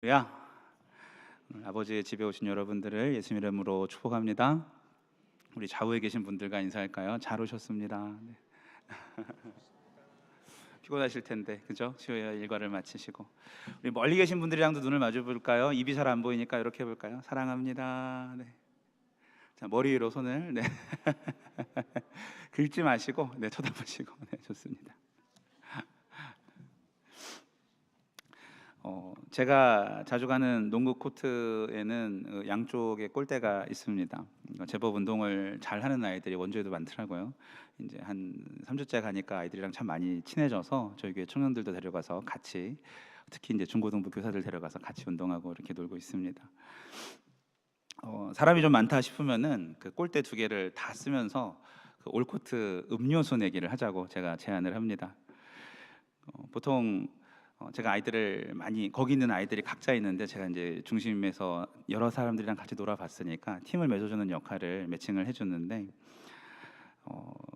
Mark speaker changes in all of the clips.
Speaker 1: 야, 오늘 아버지의 집에 오신 여러분들을 예수 이름으로 축복합니다. 우리 좌우에 계신 분들과 인사할까요? 잘 오셨습니다. 네. 피곤하실 텐데, 그죠? 수요일 일과를 마치시고 우리 멀리 계신 분들이랑도 눈을 마주 볼까요? 입이 잘 안 보이니까 이렇게 해볼까요? 사랑합니다. 네. 자, 머리 위로 손을 네. 긁지 마시고 네, 쳐다보시고 네, 좋습니다. 제가 자주 가는 농구 코트에는 양쪽에 골대가 있습니다. 제법 운동을 잘 하는 아이들이 원주에도 많더라고요. 이제 한 3주째 가니까 아이들이랑 참 많이 친해져서 저희 교회 청년들도 데려가서 같이, 특히 이제 중고등부 교사들 데려가서 같이 운동하고 이렇게 놀고 있습니다. 사람이 좀 많다 싶으면은 그 골대 두 개를 다 쓰면서 그 올코트 음료수 내기를 하자고 제가 제안을 합니다. 보통 제가 아이들을 많이, 거기 있는 아이들이 각자 있는데 제가 이제 중심에서 여러 사람들이랑 같이 놀아봤으니까 팀을 맺어주는 역할을 매칭을 해줬는데,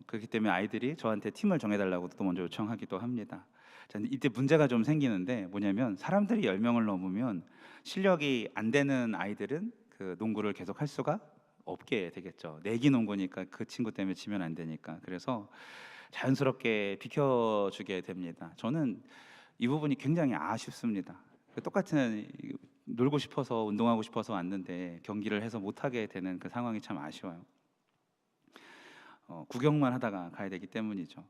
Speaker 1: 그렇기 때문에 아이들이 저한테 팀을 정해달라고 또 먼저 요청하기도 합니다. 자, 이때 문제가 좀 생기는데 뭐냐면, 사람들이 10명을 넘으면 실력이 안 되는 아이들은 그 농구를 계속 할 수가 없게 되겠죠. 내기 농구니까 그 친구 때문에 지면 안 되니까. 그래서 자연스럽게 비켜주게 됩니다. 저는 이 부분이 굉장히 아쉽습니다. 똑같은 놀고 싶어서 운동하고 싶어서 왔는데 경기를 해서 못하게 되는 그 상황이 참 아쉬워요. 구경만 하다가 가야 되기 때문이죠.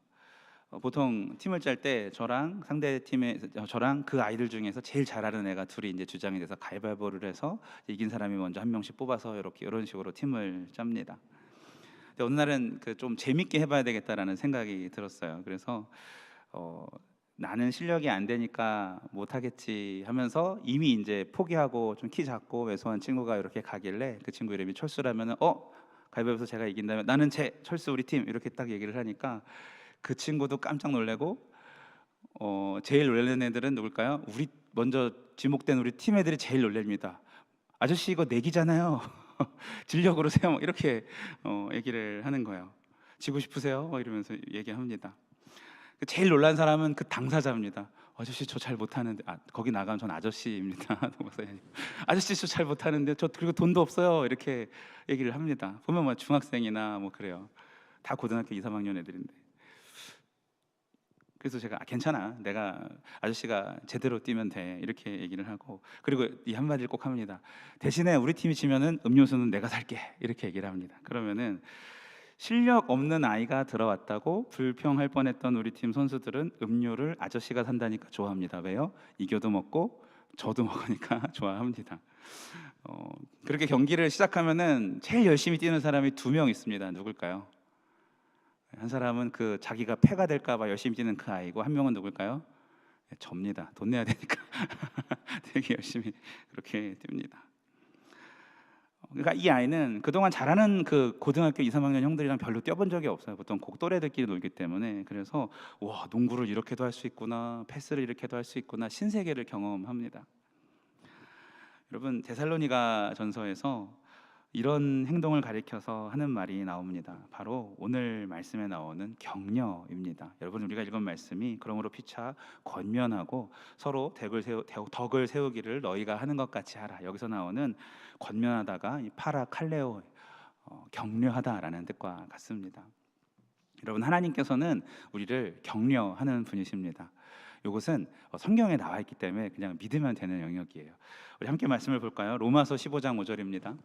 Speaker 1: 보통 팀을 짤 때 저랑 상대 팀의 저랑 그 아이들 중에서 제일 잘하는 애가 둘이 이제 주장이 돼서 가위바위보를 해서 이긴 사람이 먼저 한 명씩 뽑아서 이렇게 이런 식으로 팀을 짭니다. 근데 어느 날은 그 좀 재밌게 해봐야 되겠다라는 생각이 들었어요. 그래서 나는 실력이 안 되니까 못하겠지 하면서 이미 이제 포기하고 좀 키 작고 왜소한 친구가 이렇게 가길래, 그 친구 이름이 철수라면은 가위바위보에서 제가 이긴다면 나는 철수 우리 팀 이렇게 딱 얘기를 하니까 그 친구도 깜짝 놀래고, 제일 놀라는 애들은 누굴까요? 우리 먼저 지목된 우리 팀 애들이 제일 놀랍니다. 아저씨 이거 내기잖아요. 진력으로 세요 이렇게 얘기를 하는 거예요. 지고 싶으세요? 이러면서 얘기합니다. 제일 놀란 사람은 그 당사자입니다. 아저씨 저 잘 못하는데, 거기 나가면 전 아저씨입니다. 아저씨 저 잘 못하는데 저 그리고 돈도 없어요 이렇게 얘기를 합니다. 보면 뭐 중학생이나 뭐 그래요. 다 고등학교 2, 3학년 애들인데. 그래서 제가 괜찮아, 내가 아저씨가 제대로 뛰면 돼 이렇게 얘기를 하고, 그리고 이 한마디를 꼭 합니다. 대신에 우리 팀이 지면은 음료수는 내가 살게 이렇게 얘기를 합니다. 그러면은 실력 없는 아이가 들어왔다고 불평할 뻔했던 우리 팀 선수들은 음료를 아저씨가 산다니까 좋아합니다. 왜요? 이겨도 먹고 저도 먹으니까 좋아합니다. 그렇게 경기를 시작하면은 제일 열심히 뛰는 사람이 2명 있습니다. 누굴까요? 한 사람은 그 자기가 패가 될까봐 열심히 뛰는 그 아이고, 한 명은 누굴까요? 접니다. 돈 내야 되니까 되게 열심히 그렇게 뜁니다. 그러니까 이 아이는 그동안 잘하는 그 고등학교 2, 3학년 형들이랑 별로 뛰어본 적이 없어요. 보통 또래들끼리 놀기 때문에. 그래서 와, 농구를 이렇게도 할 수 있구나, 패스를 이렇게도 할 수 있구나, 신세계를 경험합니다. 여러분, 데살로니가 전서에서 이런 행동을 가리켜서 하는 말이 나옵니다. 바로 오늘 말씀에 나오는 격려입니다. 여러분, 우리가 읽은 말씀이 그러므로 피차 권면하고 서로 덕을 세우기를 너희가 하는 것 같이 하라. 여기서 나오는 권면하다가 이 파라칼레오, 격려하다라는 뜻과 같습니다. 여러분, 하나님께서는 우리를 격려하는 분이십니다. 이것은 성경에 나와 있기 때문에 그냥 믿으면 되는 영역이에요. 우리 함께 말씀을 볼까요? 로마서 15장 5절입니다.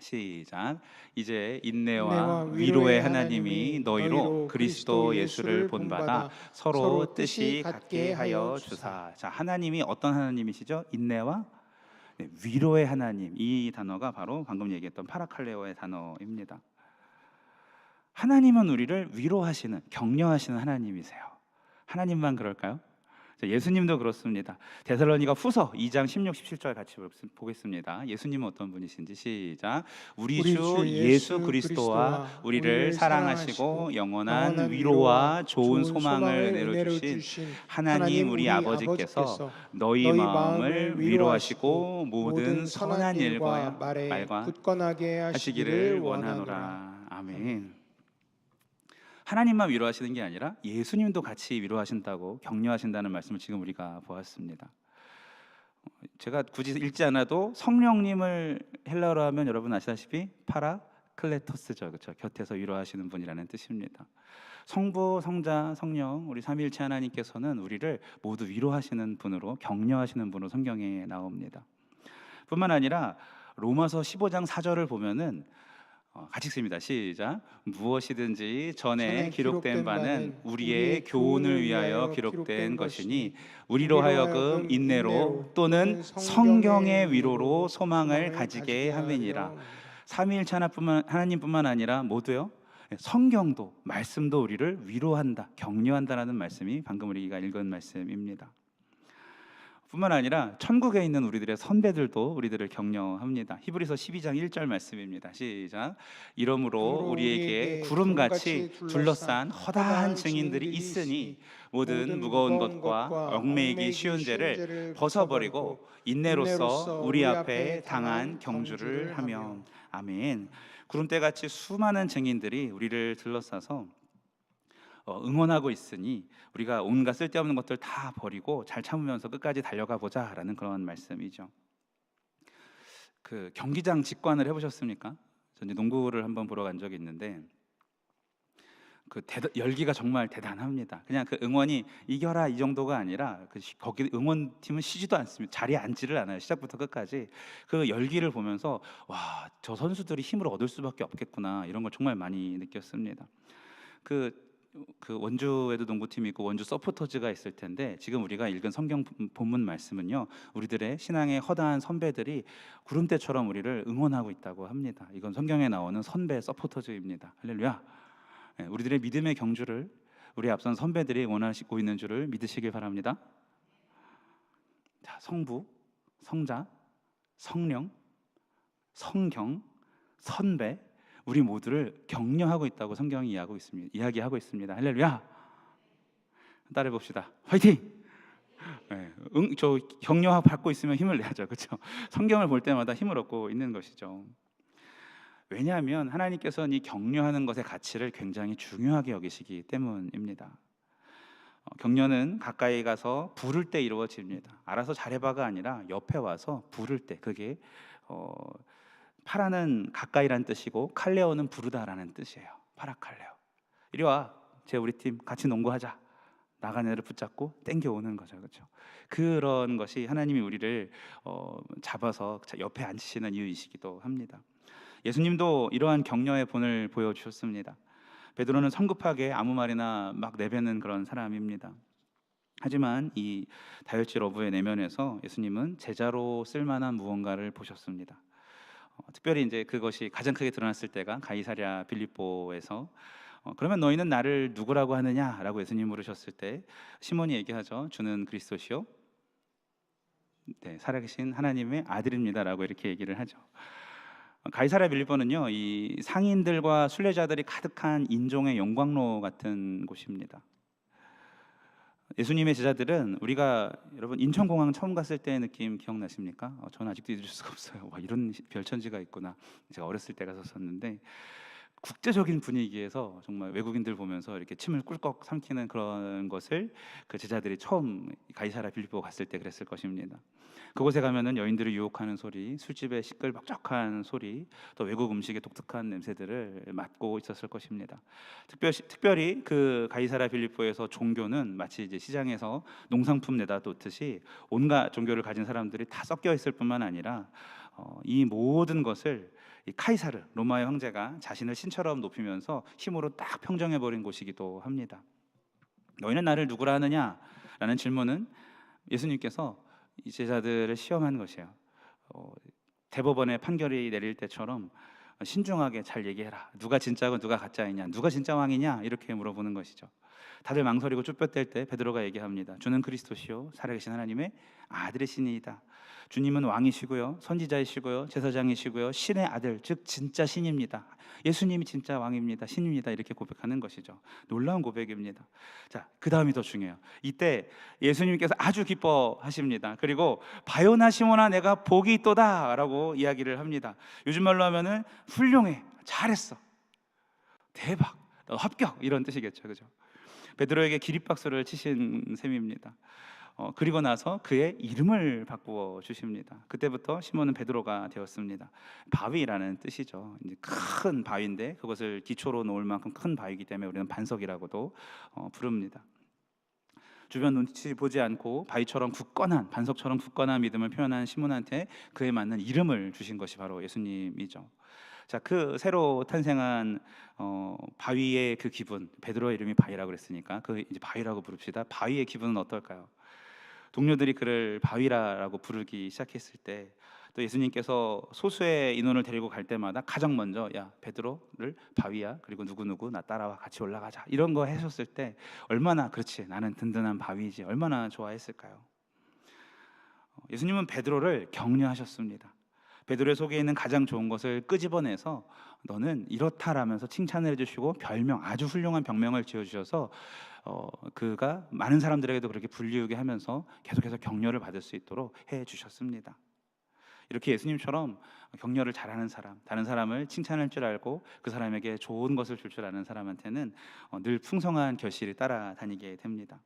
Speaker 1: 시작. 이제 인내와 위로의 하나님이 너희로 그리스도 예수를 본받아 서로 뜻이 같게 하여 주사. 자, 하나님이 어떤 하나님이시죠? 인내와 위로의 하나님. 이 단어가 바로 방금 얘기했던 파라칼레오의 단어입니다. 하나님은 우리를 위로하시는, 격려하시는 하나님이세요. 하나님만 그럴까요? 예수님도 그렇습니다. 데살로니가 후서 2장 16, 17절 같이 보겠습니다. 예수님은 어떤 분이신지 시작. 우리 주 예수 그리스도와 우리를 사랑하시고 영원한 위로와 좋은 소망을 은혜로 주신 하나님 우리 아버지께서 너희 마음을 위로하시고 모든 선한 일과 말과 굳건하게 하시기를 원하노라. 아멘. 하나님만 위로하시는 게 아니라 예수님도 같이 위로하신다고, 격려하신다는 말씀을 지금 우리가 보았습니다. 제가 굳이 읽지 않아도 성령님을 헬라어로 하면 여러분 아시다시피 파라클레토스죠, 그렇죠? 곁에서 위로하시는 분이라는 뜻입니다. 성부, 성자, 성령, 우리 삼위일체 하나님께서는 우리를 모두 위로하시는 분으로, 격려하시는 분으로 성경에 나옵니다. 뿐만 아니라 로마서 15장 4절을 보면은 같이 읽습니다. 시작. 무엇이든지 전에 기록된 바는 우리의 교훈을 위하여 기록된 것이니 우리로 하여금 인내로 또는 성경의 위로로 소망을 가지게 함이니라. 삼위일체 하나님뿐만 아니라 모두요, 성경도, 말씀도 우리를 위로한다, 격려한다라는 말씀이 방금 우리가 읽은 말씀입니다. 뿐만 아니라 천국에 있는 우리들의 선배들도 우리들을 격려합니다. 히브리서 12장 1절 말씀입니다. 시작. 이러므로 우리에게 구름같이 둘러싼 허다한 증인들이 있으니 모든 무거운 것과 얽매이기 쉬운 죄를 벗어버리고 인내로서 우리 앞에 당한 경주를 하며. 아멘. 구름대같이 수많은 증인들이 우리를 둘러싸서 응원하고 있으니 우리가 온갖 쓸데없는 것들 다 버리고 잘 참으면서 끝까지 달려가 보자라는 그런 말씀이죠. 그 경기장 직관을 해보셨습니까? 전 이제 농구를 한번 보러 간 적이 있는데 그 열기가 정말 대단합니다. 그냥 그 응원이 이겨라 이 정도가 아니라 거기 응원팀은 쉬지도 않습니다. 자리에 앉지를 않아요. 시작부터 끝까지 그 열기를 보면서 와, 저 선수들이 힘을 얻을 수밖에 없겠구나, 이런 걸 정말 많이 느꼈습니다. 그 원주에도 농구팀이 있고 원주 서포터즈가 있을 텐데, 지금 우리가 읽은 성경 본문 말씀은요, 우리들의 신앙의 허다한 선배들이 구름대처럼 우리를 응원하고 있다고 합니다. 이건 성경에 나오는 선배 서포터즈입니다. 할렐루야. 우리들의 믿음의 경주를 우리 앞선 선배들이 원하시고 있는 줄을 믿으시길 바랍니다. 자, 성부, 성자, 성령, 성경, 선배, 우리 모두를 격려하고 있다고 성경이 이야기하고 있습니다. 할렐루야. 따라해 봅시다. 화이팅! 저 격려 받고 있으면 힘을 내야죠, 그렇죠? 성경을 볼 때마다 힘을 얻고 있는 것이죠. 왜냐하면 하나님께서는 이 격려하는 것의 가치를 굉장히 중요하게 여기시기 때문입니다. 격려는 가까이 가서 부를 때 이루어집니다. 알아서 잘해봐가 아니라 옆에 와서 부를 때, 그게 파라는 가까이란 뜻이고 칼레오는 부르다라는 뜻이에요. 파라칼레오. 이리 와, 우리 팀 같이 농구하자. 나간 애를 붙잡고 땡겨오는 거죠, 그렇죠? 그런 것이 하나님이 우리를 잡아서 옆에 앉히시는 이유이시기도 합니다. 예수님도 이러한 격려의 본을 보여주셨습니다. 베드로는 성급하게 아무 말이나 막 내뱉는 그런 사람입니다. 하지만 이 다혈질 어부의 내면에서 예수님은 제자로 쓸만한 무언가를 보셨습니다. 특별히 이제 그것이 가장 크게 드러났을 때가 가이사랴 빌립보에서 그러면 너희는 나를 누구라고 하느냐라고 예수님 물으셨을 때 시몬이 얘기하죠. 주는 그리스도시요, 네, 살아계신 하나님의 아들입니다라고 이렇게 얘기를 하죠. 가이사랴 빌립보는요, 이 상인들과 순례자들이 가득한 인종의 영광로 같은 곳입니다. 예수님의 제자들은 우리가 여러분 인천공항 처음 갔을 때의 느낌 기억나십니까? 저는 아직도 잊을 수가 없어요. 와, 이런 별천지가 있구나. 제가 어렸을 때 갔었는데 국제적인 분위기에서 정말 외국인들 보면서 이렇게 침을 꿀꺽 삼키는 그런 것을 그 제자들이 처음 가이사랴 빌립보 갔을 때 그랬을 것입니다. 그곳에 가면은 여인들을 유혹하는 소리, 술집의 시끌벅적한 소리, 또 외국 음식의 독특한 냄새들을 맡고 있었을 것입니다. 특별히 그 가이사랴 빌립보에서 종교는 마치 이제 시장에서 농상품 내다 놓듯이 온갖 종교를 가진 사람들이 다 섞여 있을 뿐만 아니라 이 모든 것을 이 카이사르 로마의 황제가 자신을 신처럼 높이면서 힘으로 딱 평정해 버린 곳이기도 합니다. 너희는 나를 누구라 하느냐? 라는 질문은 예수님께서 이 제자들을 시험한 것이에요. 대법원의 판결이 내릴 때처럼 신중하게 잘 얘기해라. 누가 진짜고 누가 가짜이냐, 누가 진짜 왕이냐, 이렇게 물어보는 것이죠. 다들 망설이고 쭈뼛댈 때 베드로가 얘기합니다. 주는 그리스도시요 살아계신 하나님의 아들이시니이다. 주님은 왕이시고요, 선지자이시고요, 제사장이시고요, 신의 아들, 즉 진짜 신입니다. 예수님이 진짜 왕입니다, 신입니다. 이렇게 고백하는 것이죠. 놀라운 고백입니다. 자, 그 다음이 더 중요해요. 이때 예수님께서 아주 기뻐하십니다. 그리고 바요나 시몬아 내가 복이 있도다 라고 이야기를 합니다. 요즘 말로 하면은 훌륭해, 잘했어, 대박, 합격, 이런 뜻이겠죠, 그죠? 베드로에게 기립박수를 치신 셈입니다. 그리고 나서 그의 이름을 바꾸어 주십니다. 그때부터 시몬은 베드로가 되었습니다. 바위라는 뜻이죠. 이제 큰 바위인데 그것을 기초로 놓을 만큼 큰 바위이기 때문에 우리는 반석이라고도 부릅니다. 주변 눈치 보지 않고 바위처럼 굳건한, 반석처럼 굳건한 믿음을 표현한 시몬한테 그에 맞는 이름을 주신 것이 바로 예수님이죠. 자, 그 새로 탄생한 바위의 그 기분, 베드로의 이름이 바위라고 그랬으니까 그 이제 바위라고 부릅시다. 바위의 기분은 어떨까요? 동료들이 그를 바위라고 부르기 시작했을 때, 또 예수님께서 소수의 인원을 데리고 갈 때마다 가장 먼저 야 베드로를 바위야, 그리고 누구누구 나 따라와 같이 올라가자, 이런 거 하셨을 때 얼마나 그렇지 나는 든든한 바위지 얼마나 좋아했을까요? 예수님은 베드로를 격려하셨습니다. 베드로의 속에 있는 가장 좋은 것을 끄집어내서 너는 이렇다라면서 칭찬을 해주시고 별명, 아주 훌륭한 병명을 지어주셔서 그가 많은 사람들에게도 그렇게 불리우게 하면서 계속해서 격려를 받을 수 있도록 해주셨습니다. 이렇게 예수님처럼 격려를 잘하는 사람, 다른 사람을 칭찬할 줄 알고 그 사람에게 좋은 것을 줄 줄 아는 사람한테는 늘 풍성한 결실이 따라다니게 됩니다.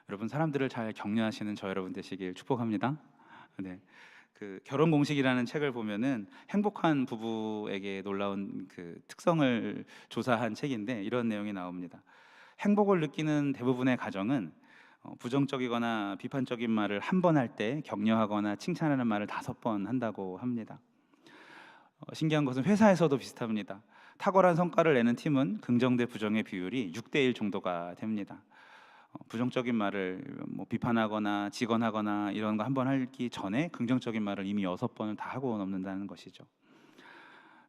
Speaker 1: 여러분, 사람들을 잘 격려하시는 저 여러분 되시길 축복합니다. 네. 그 결혼 공식이라는 책을 보면은 행복한 부부에게 놀라운 그 특성을 조사한 책인데 이런 내용이 나옵니다. 행복을 느끼는 대부분의 가정은 부정적이거나 비판적인 말을 한 번 할 때 격려하거나 칭찬하는 말을 5번 한다고 합니다. 신기한 것은 회사에서도 비슷합니다. 탁월한 성과를 내는 팀은 긍정 대 부정의 비율이 6대1 정도가 됩니다. 부정적인 말을 비판하거나 직언하거나 이런 거 한 번 하기 전에 긍정적인 말을 이미 6번을 다 하고 넘는다는 것이죠.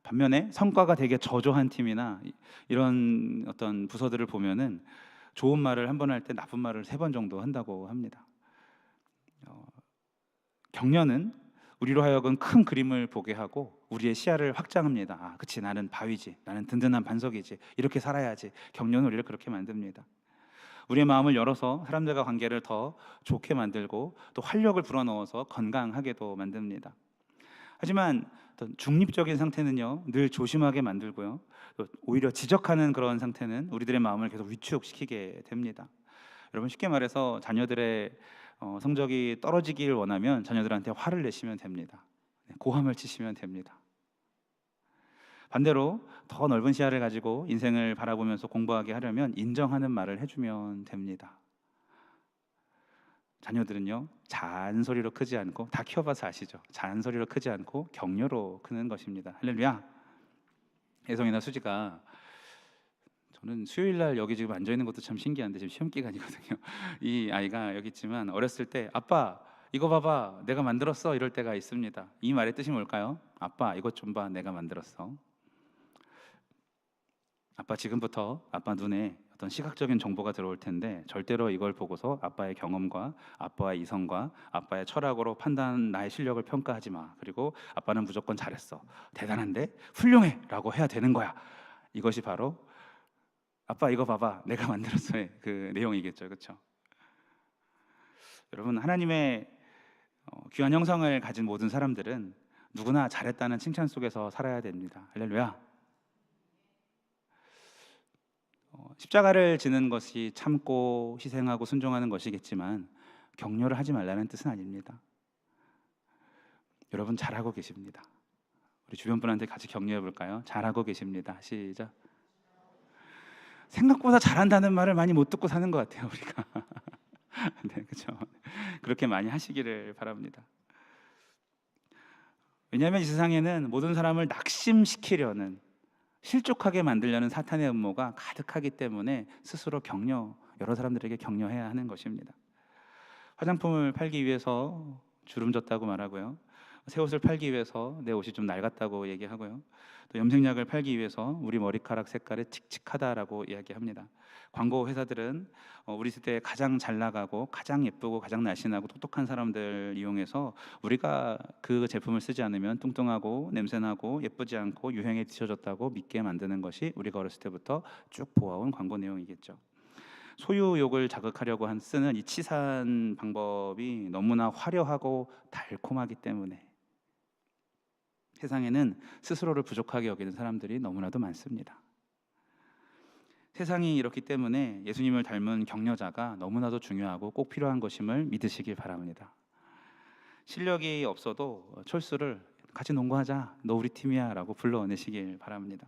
Speaker 1: 반면에 성과가 되게 저조한 팀이나 이런 어떤 부서들을 보면은 좋은 말을 한 번 할 때 나쁜 말을 3번 정도 한다고 합니다. 격려는 우리로 하여금 큰 그림을 보게 하고 우리의 시야를 확장합니다. 아, 그치, 나는 바위지, 나는 든든한 반석이지, 이렇게 살아야지. 격려는 우리를 그렇게 만듭니다. 우리의 마음을 열어서 사람들과 관계를 더 좋게 만들고 또 활력을 불어넣어서 건강하게도 만듭니다. 하지만 중립적인 상태는요 늘 조심하게 만들고요, 또 오히려 지적하는 그런 상태는 우리들의 마음을 계속 위축시키게 됩니다. 여러분, 쉽게 말해서 자녀들의 성적이 떨어지길 원하면 자녀들한테 화를 내시면 됩니다. 고함을 치시면 됩니다. 반대로 더 넓은 시야를 가지고 인생을 바라보면서 공부하게 하려면 인정하는 말을 해주면 됩니다. 자녀들은요 잔소리로 크지 않고, 다 키워봐서 아시죠? 잔소리로 크지 않고 격려로 크는 것입니다. 할렐루야. 혜성이나 수지가, 저는 수요일날 여기 지금 앉아있는 것도 참 신기한데 지금 시험 기간이거든요. 이 아이가 여기 있지만 어렸을 때 아빠 이거 봐봐 내가 만들었어 이럴 때가 있습니다. 이 말의 뜻이 뭘까요? 아빠 이것 좀 봐, 내가 만들었어. 아빠 지금부터 아빠 눈에 어떤 시각적인 정보가 들어올 텐데 절대로 이걸 보고서 아빠의 경험과 아빠의 이성과 아빠의 철학으로 나의 실력을 평가하지 마. 그리고 아빠는 무조건 잘했어, 대단한데, 훌륭해 라고 해야 되는 거야. 이것이 바로 아빠 이거 봐봐 내가 만들었어의 그 내용이겠죠. 그렇죠? 여러분, 하나님의 귀한 형상을 가진 모든 사람들은 누구나 잘했다는 칭찬 속에서 살아야 됩니다. 할렐루야. 십자가를 지는 것이 참고 희생하고 순종하는 것이겠지만 격려를 하지 말라는 뜻은 아닙니다. 여러분 잘하고 계십니다. 우리 주변 분한테 같이 격려해 볼까요? 잘하고 계십니다. 시작. 생각보다 잘한다는 말을 많이 못 듣고 사는 것 같아요, 우리가. 네, 그렇죠. 그렇게 많이 하시기를 바랍니다. 왜냐하면 이 세상에는 모든 사람을 낙심시키려는, 실족하게 만들려는 사탄의 음모가 가득하기 때문에 스스로 여러 사람들에게 격려해야 하는 것입니다. 화장품을 팔기 위해서 주름 졌다고 말하고요, 새 옷을 팔기 위해서 내 옷이 좀 낡았다고 얘기하고요, 또 염색약을 팔기 위해서 우리 머리카락 색깔이 칙칙하다라고 이야기합니다. 광고 회사들은 우리 시대에 가장 잘 나가고 가장 예쁘고 가장 날씬하고 똑똑한 사람들 이용해서 우리가 그 제품을 쓰지 않으면 뚱뚱하고 냄새나고 예쁘지 않고 유행에 뒤처졌다고 믿게 만드는 것이 우리가 어렸을 때부터 쭉 보아온 광고 내용이겠죠. 소유욕을 자극하려고 쓰는 이 치산 방법이 너무나 화려하고 달콤하기 때문에 세상에는 스스로를 부족하게 여기는 사람들이 너무나도 많습니다. 세상이 이렇기 때문에 예수님을 닮은 격려자가 너무나도 중요하고 꼭 필요한 것임을 믿으시길 바랍니다. 실력이 없어도 철수를 같이 농구하자, 너 우리 팀이야 라고 불러내시길 바랍니다.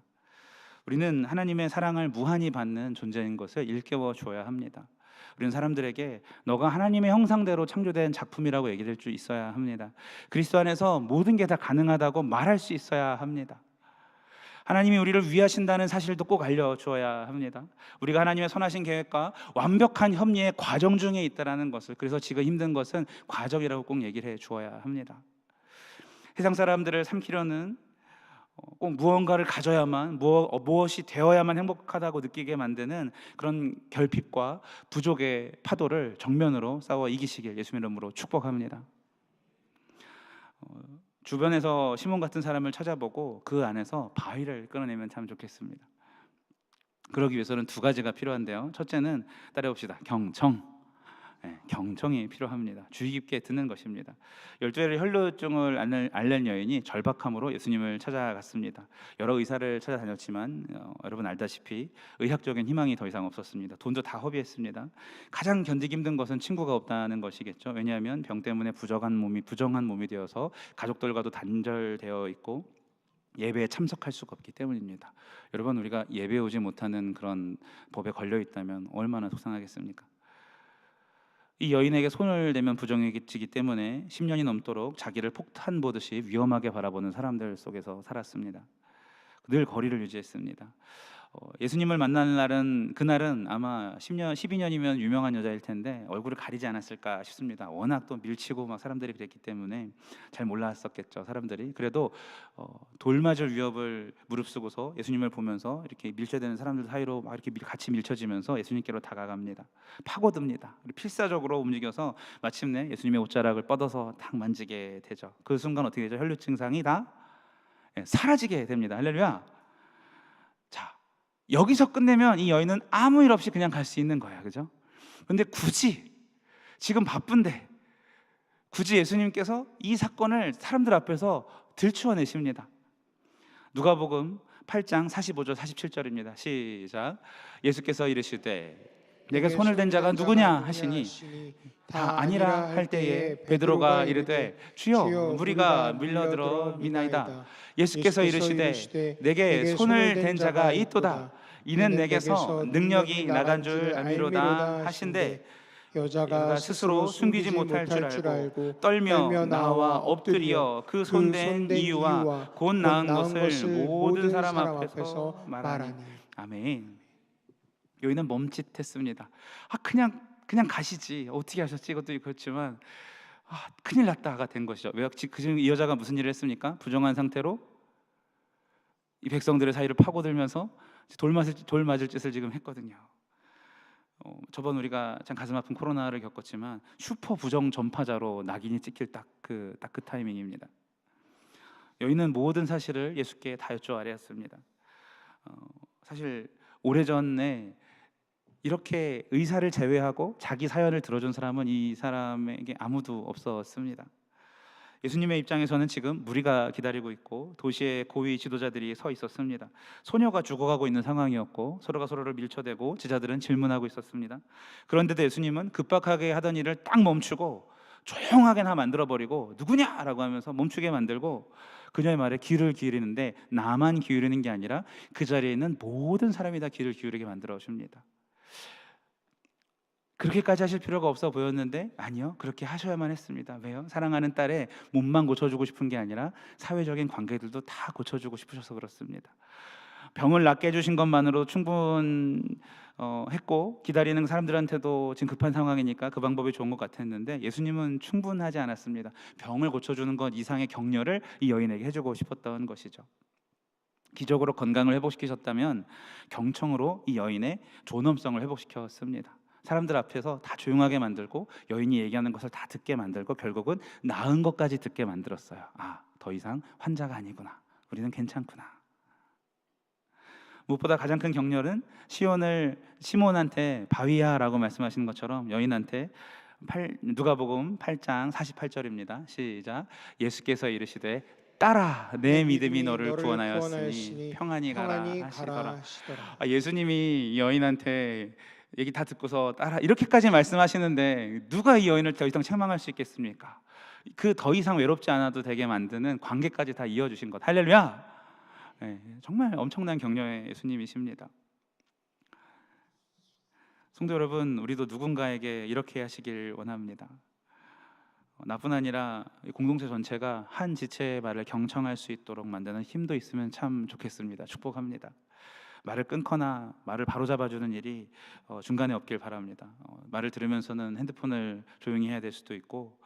Speaker 1: 우리는 하나님의 사랑을 무한히 받는 존재인 것을 일깨워 줘야 합니다. 우리는 사람들에게 너가 하나님의 형상대로 창조된 작품이라고 얘기할 수 있어야 합니다. 그리스도 안에서 모든 게 다 가능하다고 말할 수 있어야 합니다. 하나님이 우리를 위하신다는 사실도 꼭 알려주어야 합니다. 우리가 하나님의 선하신 계획과 완벽한 협리의 과정 중에 있다는 것을, 그래서 지금 힘든 것은 과정이라고 꼭 얘기를 해 주어야 합니다. 세상 사람들을 삼키려는 꼭 무언가를 가져야만, 무엇이 되어야만 행복하다고 느끼게 만드는 그런 결핍과 부족의 파도를 정면으로 싸워 이기시길 예수님 이름으로 축복합니다. 주변에서 시몬 같은 사람을 찾아보고 그 안에서 바위를 끊어내면 참 좋겠습니다. 그러기 위해서는 두 가지가 필요한데요. 첫째는 따라해봅시다. 경청이 필요합니다. 주의 깊게 듣는 것입니다. 12회의 혈루증을 앓는 여인이 절박함으로 예수님을 찾아갔습니다. 여러 의사를 찾아다녔지만 여러분 알다시피 의학적인 희망이 더 이상 없었습니다. 돈도 다 허비했습니다. 가장 견디기 힘든 것은 친구가 없다는 것이겠죠. 왜냐하면 병 때문에 부정한 몸이 되어서 가족들과도 단절되어 있고 예배에 참석할 수가 없기 때문입니다. 여러분, 우리가 예배 오지 못하는 그런 법에 걸려 있다면 얼마나 속상하겠습니까? 이 여인에게 손을 대면 부정해지기 때문에 10년이 넘도록 자기를 폭탄 보듯이 위험하게 바라보는 사람들 속에서 살았습니다. 늘 거리를 유지했습니다. 예수님을 만나는 그날은 아마 10년, 12년이면 유명한 여자일 텐데 얼굴을 가리지 않았을까 싶습니다. 워낙 또 밀치고 막 사람들이 그랬기 때문에 잘 몰랐었겠죠, 사람들이. 그래도 돌 맞을 위협을 무릅쓰고서 예수님을 보면서 이렇게 밀쳐대는 사람들 사이로 막 이렇게 같이 밀쳐지면서 예수님께로 다가갑니다. 파고듭니다. 필사적으로 움직여서 마침내 예수님의 옷자락을 뻗어서 딱 만지게 되죠. 그 순간 어떻게 되죠? 혈류 증상이 다 사라지게 됩니다. 할렐루야. 여기서 끝내면 이 여인은 아무 일 없이 그냥 갈 수 있는 거야, 그죠? 근데 굳이 지금 바쁜데 굳이 예수님께서 이 사건을 사람들 앞에서 들추어내십니다. 누가복음 8장 45절 47절입니다. 시작. 예수께서 이르시되 내게 손을 댄 자가 누구냐 하시니 다 아니라 할 때에 베드로가 이르되 주여 무리가 밀려들어 미나이다. 예수께서 이르시되 내게 손을 댄 자가 있도다. 이는 내게서 능력이 나간 줄 알미로다 하신데 여자가 스스로 숨기지 못할 줄 알고 떨며 나와 엎드려 그 손댄 이유와 곧 나은 것을 모든 사람 앞에서 말하니. 아멘. 여인은 멈칫했습니다. 그냥 가시지, 어떻게 하셨지? 이것도 그렇지만 큰일 났다가 된 것이죠. 왜? 지금 이 여자가 무슨 일을 했습니까? 부정한 상태로 이 백성들의 사이를 파고들면서 돌 맞을 짓을 지금 했거든요. 저번 우리가 참 가슴 아픈 코로나를 겪었지만 슈퍼 부정 전파자로 낙인이 찍힐 딱 그 타이밍입니다. 여인은 모든 사실을 예수께 다 여쭤아뢰었습니다. 사실 오래전에 이렇게 의사를 제외하고 자기 사연을 들어준 사람은 이 사람에게 아무도 없었습니다. 예수님의 입장에서는 지금 무리가 기다리고 있고 도시의 고위 지도자들이 서 있었습니다. 소녀가 죽어가고 있는 상황이었고 서로가 서로를 밀쳐대고 제자들은 질문하고 있었습니다. 그런데도 예수님은 급박하게 하던 일을 딱 멈추고 조용하게 만들어버리고 누구냐라고 하면서 멈추게 만들고 그녀의 말에 귀를 기울이는데 나만 기울이는 게 아니라 그 자리에 있는 모든 사람이 다 귀를 기울이게 만들어 줍니다. 그렇게까지 하실 필요가 없어 보였는데 아니요, 그렇게 하셔야만 했습니다. 왜요? 사랑하는 딸의 몸만 고쳐주고 싶은 게 아니라 사회적인 관계들도 다 고쳐주고 싶으셔서 그렇습니다. 병을 낫게 해주신 것만으로 충분했고 기다리는 사람들한테도 지금 급한 상황이니까 그 방법이 좋은 것 같았는데 예수님은 충분하지 않았습니다. 병을 고쳐주는 것 이상의 격려를 이 여인에게 해주고 싶었던 것이죠. 기적으로 건강을 회복시키셨다면 경청으로 이 여인의 존엄성을 회복시켰습니다. 사람들 앞에서 다 조용하게 만들고 여인이 얘기하는 것을 다 듣게 만들고 결국은 나은 것까지 듣게 만들었어요. 더 이상 환자가 아니구나, 우리는 괜찮구나. 무엇보다 가장 큰 격려는 시몬한테 바위야 라고 말씀하시는 것처럼 여인한테 누가복음 8장 48절입니다. 시작. 예수께서 이르시되 따라
Speaker 2: 내
Speaker 1: 내 믿음이
Speaker 2: 믿음이
Speaker 1: 너를
Speaker 2: 너를
Speaker 1: 구원하였으니
Speaker 2: 구원하였으니
Speaker 1: 평안히 가라
Speaker 2: 평안히 가라
Speaker 1: 하시더라.
Speaker 2: 하시더라.
Speaker 1: 예수님이 이 여인한테 얘기 다 듣고서 따라 이렇게까지 말씀하시는데 누가 이 여인을 더 이상 책망할 수 있겠습니까? 그 더 이상 외롭지 않아도 되게 만드는 관계까지 다 이어주신 것. 할렐루야. 네, 정말 엄청난 격려의 예수님이십니다. 성도 여러분, 우리도 누군가에게 이렇게 하시길 원합니다. 나뿐 아니라 공동체 전체가 한 지체의 말을 경청할 수 있도록 만드는 힘도 있으면 참 좋겠습니다. 축복합니다. 말을 끊거나 말을 바로잡아주는 일이 중간에 없길 바랍니다. 말을 들으면서는 핸드폰을 조용히 해야 될 수도 있고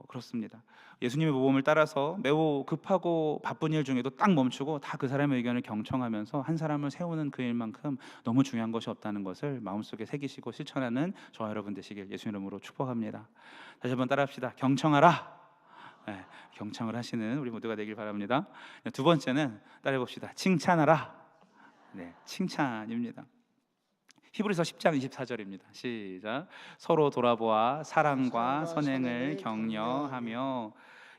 Speaker 1: 그렇습니다. 예수님의 모범을 따라서 매우 급하고 바쁜 일 중에도 딱 멈추고 다 그 사람의 의견을 경청하면서 한 사람을 세우는 그 일만큼 너무 중요한 것이 없다는 것을 마음속에 새기시고 실천하는 저와 여러분 되시길 예수 이름으로 축복합니다. 다시 한번 따라합시다. 경청하라. 네, 경청을 하시는 우리 모두가 되길 바랍니다. 두 번째는 따라해 봅시다. 칭찬하라. 네, 칭찬입니다. 히브리서 10장 24절입니다. 시작. 서로 돌아보아 사랑과 선행을 격려하며.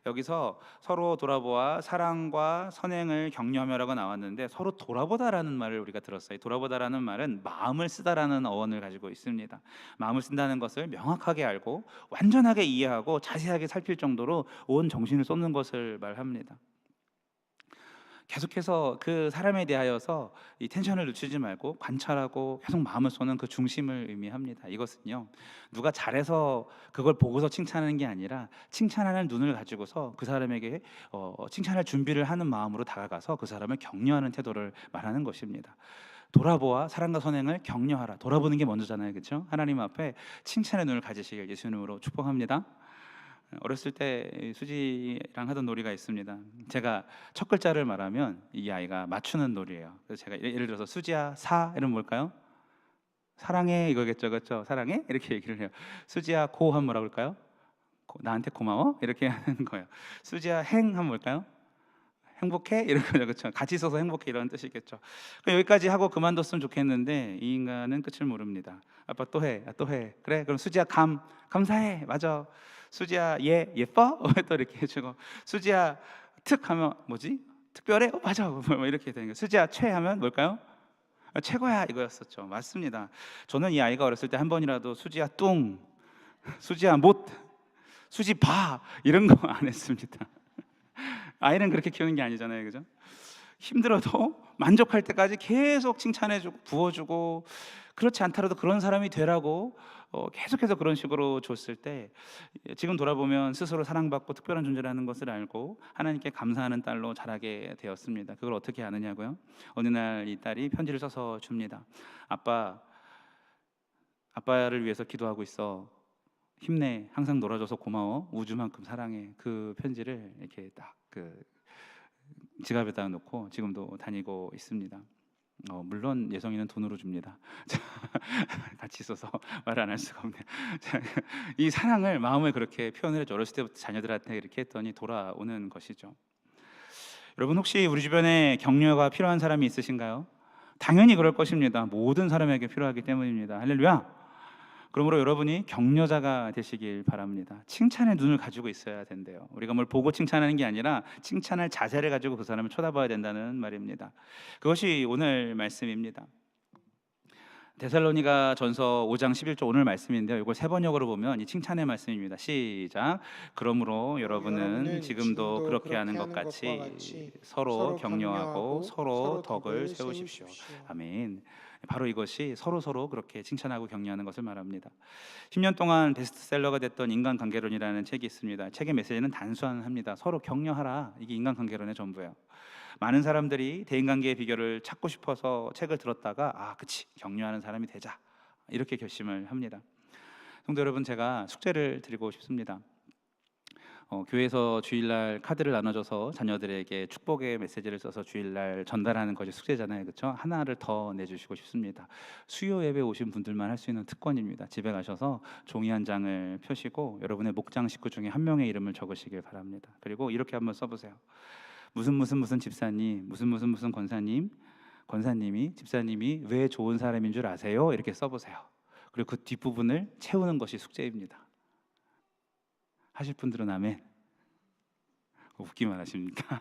Speaker 1: 여기서 서로 돌아보아 사랑과 선행을 격려하며라고 나왔는데 서로 돌아보다라는 말을 우리가 들었어요. 돌아보다라는 말은 마음을 쓰다라는 어원을 가지고 있습니다. 마음을 쓴다는 것을 명확하게 알고 완전하게 이해하고 자세하게 살필 정도로 온 정신을 쏟는 것을 말합니다. 계속해서 그 사람에 대하여서 이 텐션을 늦추지 말고 관찰하고 계속 마음을 쏘는 그 중심을 의미합니다. 이것은요, 누가 잘해서 그걸 보고서 칭찬하는 게 아니라 칭찬하는 눈을 가지고서 그 사람에게 칭찬할 준비를 하는 마음으로 다가가서 그 사람을 격려하는 태도를 말하는 것입니다. 돌아보아 사랑과 선행을 격려하라. 돌아보는 게 먼저잖아요, 그렇죠? 하나님 앞에 칭찬의 눈을 가지시길 예수님으로 축복합니다. 어렸을 때 수지랑 하던 놀이가 있습니다. 제가 첫 글자를 말하면 이 아이가 맞추는 놀이에요. 그래서 제가 예를 들어서 수지야 사 이러면 뭘까요? 사랑해 이거겠죠, 그렇죠? 사랑해 이렇게 얘기를 해요. 수지야 고 하면 뭐라고 그럴까요? 나한테 고마워 이렇게 하는 거예요. 수지야 행 하면 뭘까요? 행복해 이런 거죠, 그렇죠? 같이 있어서 행복해 이런 뜻이겠죠. 여기까지 하고 그만뒀으면 좋겠는데 이 인간은 끝을 모릅니다. 아빠 또 해, 또 해. 그래 그럼 수지야 감사해 맞아. 수지야 예뻐 또 이렇게 해주고 수지야 특 하면 뭐지 특별해 맞아 뭐 이렇게 되는 거예요. 수지야 최 하면 뭘까요? 최고야 이거였었죠. 맞습니다. 저는 이 아이가 어렸을 때 한 번이라도 수지야 뚱, 수지야 못, 수지 봐 이런 거 안 했습니다. 아이는 그렇게 키우는 게 아니잖아요, 그죠? 힘들어도 만족할 때까지 계속 칭찬해주고 부어주고 그렇지 않더라도 그런 사람이 되라고 계속해서 그런 식으로 줬을 때 지금 돌아보면 스스로 사랑받고 특별한 존재라는 것을 알고 하나님께 감사하는 딸로 자라게 되었습니다. 그걸 어떻게 아느냐고요? 어느 날 이 딸이 편지를 써서 줍니다. 아빠를 위해서 기도하고 있어. 힘내. 항상 놀아줘서 고마워. 우주만큼 사랑해. 그 편지를 이렇게 딱 그 지갑에다 놓고 지금도 다니고 있습니다. 물론 예성이는 돈으로 줍니다. 같이 있어서 말 안 할 수가 없네요. 이 사랑을 마음을 그렇게 표현을 해줘. 어렸을 때부터 자녀들한테 이렇게 했더니 돌아오는 것이죠. 여러분 혹시 우리 주변에 격려가 필요한 사람이 있으신가요? 당연히 그럴 것입니다. 모든 사람에게 필요하기 때문입니다. 할렐루야. 그러므로 여러분이 격려자가 되시길 바랍니다. 칭찬의 눈을 가지고 있어야 된대요. 우리가 뭘 보고 칭찬하는 게 아니라 칭찬할 자세를 가지고 그 사람을 쳐다봐야 된다는 말입니다. 그것이 오늘 말씀입니다. 데살로니가 전서 5장 11절 오늘 말씀인데요. 이걸 세 번역으로 보면 이 칭찬의 말씀입니다. 시작. 그러므로 여러분은 지금도 그렇게 하는 것 같이 서로 격려하고 서로 덕을 세우십시오. 아멘. 바로 이것이 서로 그렇게 칭찬하고 격려하는 것을 말합니다. 10년 동안 베스트셀러가 됐던 인간관계론이라는 책이 있습니다. 책의 메시지는 단순합니다. 서로 격려하라. 이게 인간관계론의 전부예요. 많은 사람들이 대인관계의 비결을 찾고 싶어서 책을 들었다가 그치 격려하는 사람이 되자 이렇게 결심을 합니다. 성도 여러분, 제가 숙제를 드리고 싶습니다. 교회에서 주일날 카드를 나눠줘서 자녀들에게 축복의 메시지를 써서 주일날 전달하는 것이 숙제잖아요, 그렇죠? 하나를 더 내주시고 싶습니다. 수요 예배 오신 분들만 할 수 있는 특권입니다. 집에 가셔서 종이 한 장을 펴시고 여러분의 목장 식구 중에 한 명의 이름을 적으시길 바랍니다. 그리고 이렇게 한번 써보세요. 무슨 집사님, 무슨 권사님이 집사님이 왜 좋은 사람인 줄 아세요? 이렇게 써보세요. 그리고 그 뒷부분을 채우는 것이 숙제입니다. 하실 분들은 아멘. 웃기만 하십니까?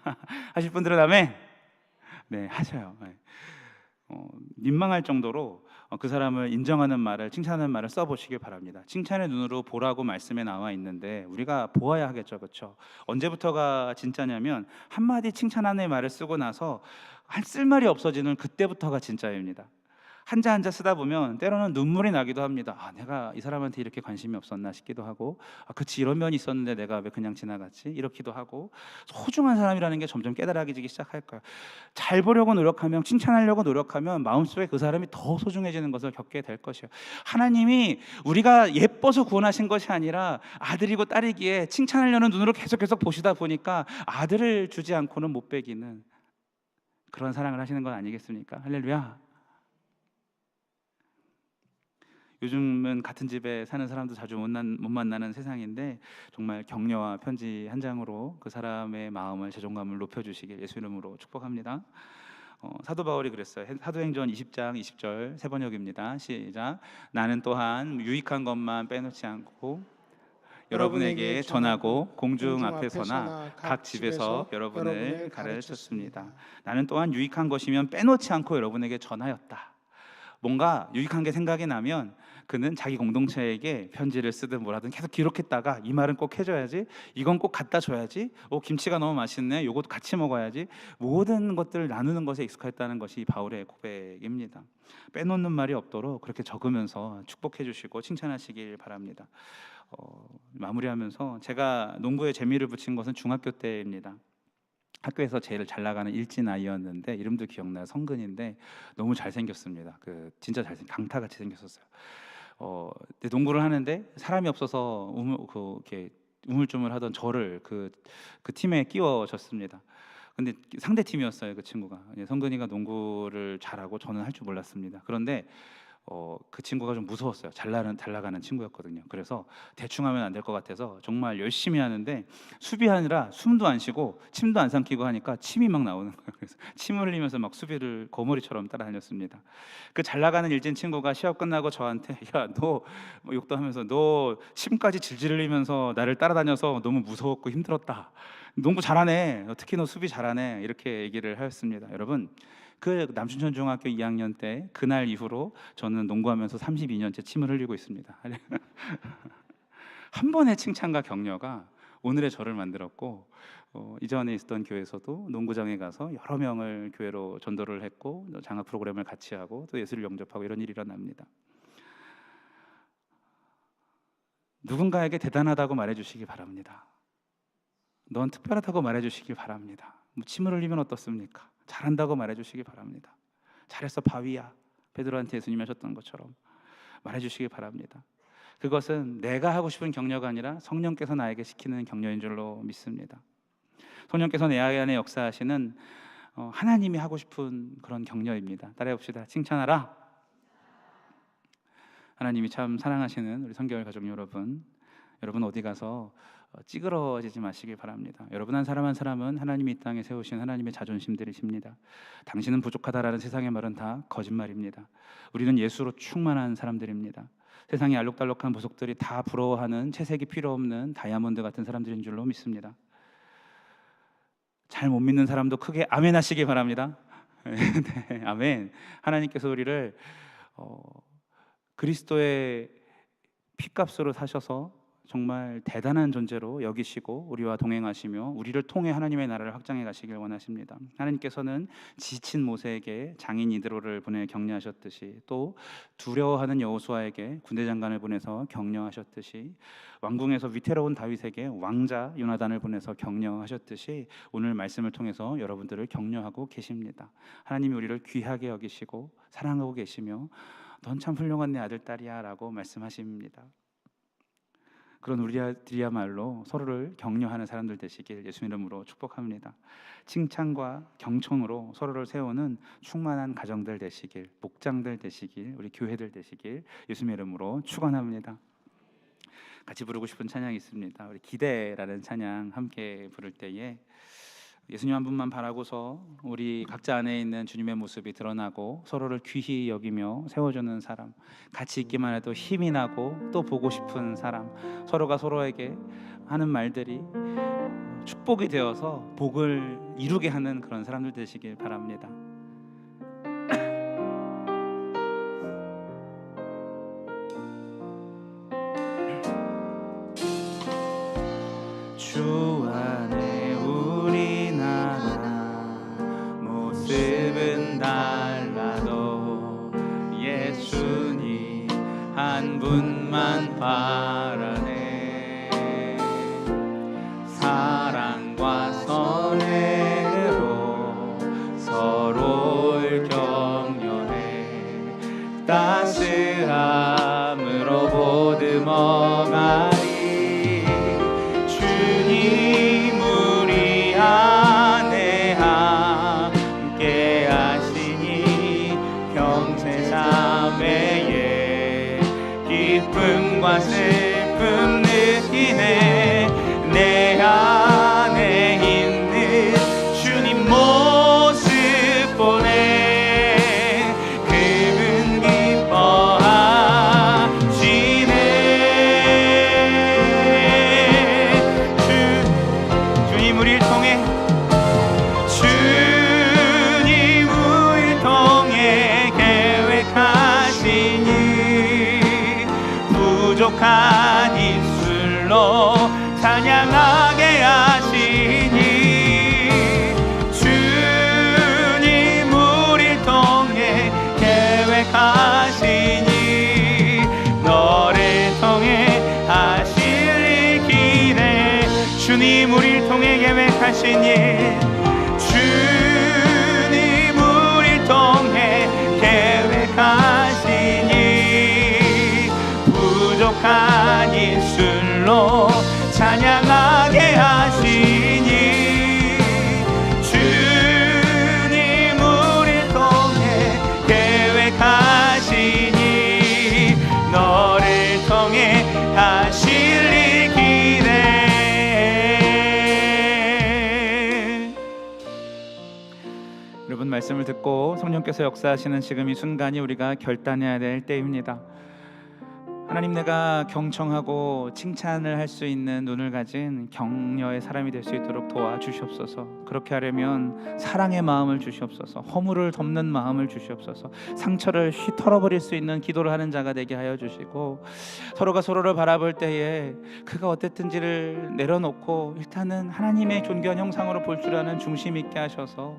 Speaker 1: 하실 분들은 아멘. 네, 하셔요. 네. 민망할 정도로 그 사람을 인정하는 말을, 칭찬하는 말을 써보시길 바랍니다. 칭찬의 눈으로 보라고 말씀에 나와 있는데 우리가 보아야 하겠죠, 그렇죠? 언제부터가 진짜냐면 한마디 칭찬하는 말을 쓰고 나서 할 쓸말이 없어지는 그때부터가 진짜입니다. 한자 한자 쓰다 보면 때로는 눈물이 나기도 합니다. 내가 이 사람한테 이렇게 관심이 없었나 싶기도 하고, 그치, 이런 면이 있었는데 내가 왜 그냥 지나갔지? 이렇기도 하고, 소중한 사람이라는 게 점점 깨달아지기 시작할 거예요. 잘 보려고 노력하면, 칭찬하려고 노력하면 마음속에 그 사람이 더 소중해지는 것을 겪게 될 것이에요. 하나님이 우리가 예뻐서 구원하신 것이 아니라 아들이고 딸이기에 칭찬하려는 눈으로 계속 보시다 보니까 아들을 주지 않고는 못 베기는 그런 사랑을 하시는 건 아니겠습니까? 할렐루야. 요즘은 같은 집에 사는 사람도 자주 못 만나는 세상인데 정말 격려와 편지 한 장으로 그 사람의 마음을, 자존감을 높여주시길 예수 이름으로 축복합니다. 사도 바울이 그랬어요. 사도행전 20장 20절 세 번역입니다. 시작. 나는 또한 유익한 것만 빼놓지 않고 여러분에게 전하고 공중 앞에서나 각 집에서 여러분을 가르쳤습니다. 나는 또한 유익한 것이면 빼놓지 않고 여러분에게 전하였다. 뭔가 유익한 게 생각이 나면 그는 자기 공동체에게 편지를 쓰든 뭐라든 계속 기록했다가 이 말은 꼭 해줘야지, 이건 꼭 갖다 줘야지, 김치가 너무 맛있네, 요것도 같이 먹어야지, 모든 것들을 나누는 것에 익숙했다는 것이 바울의 고백입니다. 빼놓는 말이 없도록 그렇게 적으면서 축복해 주시고 칭찬하시길 바랍니다. 마무리하면서 제가 농구에 재미를 붙인 것은 중학교 때입니다. 학교에서 제일 잘 나가는 일진 아이였는데 이름도 기억나요. 성근인데 너무 잘생겼습니다. 진짜 강타같이 생겼었어요. 근데 농구를 하는데 사람이 없어서 이렇게 우물쭈물하던 저를 그 팀에 끼워줬습니다. 근데 상대 팀이었어요, 그 친구가. 성근이가 농구를 잘하고 저는 할 줄 몰랐습니다. 그런데 그 친구가 좀 무서웠어요. 잘 나가는 친구였거든요. 그래서 대충 하면 안 될 것 같아서 정말 열심히 하는데 수비하느라 숨도 안 쉬고 침도 안 삼키고 하니까 침이 막 나오는 거예요. 그래서 침을 흘리면서 막 수비를 거머리처럼 따라다녔습니다. 그 잘 나가는 일진 친구가 시합 끝나고 저한테 야, 너 욕도 하면서 너 침까지 질질 흘리면서 나를 따라다녀서 너무 무서웠고 힘들었다. 농구 잘하네. 특히 너 수비 잘하네. 이렇게 얘기를 하였습니다. 여러분, 그 남춘천 중학교 2학년 때 그날 이후로 저는 농구하면서 32년째 침을 흘리고 있습니다. 한 번의 칭찬과 격려가 오늘의 저를 만들었고, 이전에 있었던 교회에서도 농구장에 가서 여러 명을 교회로 전도를 했고 장학 프로그램을 같이 하고 또 예수를 영접하고 이런 일이 일어납니다. 누군가에게 대단하다고 말해주시기 바랍니다. 넌 특별하다고 말해주시기 바랍니다. 침을 흘리면 어떻습니까? 잘한다고 말해주시기 바랍니다. 잘했어 바위야. 베드로한테 예수님이 하셨던 것처럼 말해주시기 바랍니다. 그것은 내가 하고 싶은 격려가 아니라 성령께서 나에게 시키는 격려인 줄로 믿습니다. 성령께서 내 안에 역사하시는 하나님이 하고 싶은 그런 격려입니다. 따라해 봅시다. 칭찬하라. 하나님이 참 사랑하시는 우리 성결 가족 여러분 어디 가서 찌그러지지 마시길 바랍니다. 여러분 한 사람은 하나님이 이 땅에 세우신 하나님의 자존심들이십니다. 당신은 부족하다라는 세상의 말은 다 거짓말입니다. 우리는 예수로 충만한 사람들입니다. 세상의 알록달록한 보석들이 다 부러워하는 채색이 필요 없는 다이아몬드 같은 사람들인 줄로 믿습니다. 잘 못 믿는 사람도 크게 아멘 하시기 바랍니다. 네, 아멘. 하나님께서 우리를 그리스도의 피값으로 사셔서 정말 대단한 존재로 여기시고 우리와 동행하시며 우리를 통해 하나님의 나라를 확장해 가시길 원하십니다. 하나님께서는 지친 모세에게 장인 이드로를 보내 격려하셨듯이 또 두려워하는 여호수아에게 군대 장관을 보내서 격려하셨듯이 왕궁에서 위태로운 다윗에게 왕자 요나단을 보내서 격려하셨듯이 오늘 말씀을 통해서 여러분들을 격려하고 계십니다. 하나님이 우리를 귀하게 여기시고 사랑하고 계시며 넌 참 훌륭한 내 아들 딸이야 라고 말씀하십니다. 그런 우리들이야말로 서로를 격려하는 사람들 되시길 예수 이름으로 축복합니다. 칭찬과 경청으로 서로를 세우는 충만한 가정들 되시길, 목장들 되시길, 우리 교회들 되시길 예수 이름으로 축원합니다. 같이 부르고 싶은 찬양이 있습니다. 우리 기대라는 찬양 함께 부를 때에 예수님 한 분만 바라고서 우리 각자 안에 있는 주님의 모습이 드러나고 서로를 귀히 여기며 세워주는 사람, 같이 있기만 해도 힘이 나고 또 보고 싶은 사람, 서로가 서로에게 하는 말들이 축복이 되어서 복을 이루게 하는 그런 사람들 되시길 바랍니다. 주 안에 우리나라 모습은 달라도 예수님 한 분만 바라네. 사랑과 선애로 서로를 격려해 따스함으로 보듬어가리. 주님 우리 안에 함께 하시니 평생 삶의 기쁨과 슬픔 느끼네. 내 안에 있는 주님 모습 보네. 그분 기뻐하시네. 주님 우리를 통해 계획하시니 부족한 입술로 찬양하게 하시니. 주님 우리를 통해 계획하시니 너를 통해 하실 일 기대해. 주님 우리를 통해 계획하시니 주님 우리를 통해 계획하시니 부족한 입술로 찬양하게 하시니. 주님 우리를 통해 계획하시니 너를 통해 하실 일 기대해. 여러분, 말씀을 듣고 성령께서 역사하시는 지금 이 순간이 우리가 결단해야 될 때입니다. 하나님, 내가 경청하고 칭찬을 할 수 있는 눈을 가진 격려의 사람이 될 수 있도록 도와주시옵소서. 그렇게 하려면 사랑의 마음을 주시옵소서. 허물을 덮는 마음을 주시옵소서. 상처를 털어버릴 수 있는 기도를 하는 자가 되게 하여 주시고, 서로가 서로를 바라볼 때에 그가 어땠든지를 내려놓고 일단은 하나님의 존귀한 형상으로 볼 줄 아는 중심 있게 하셔서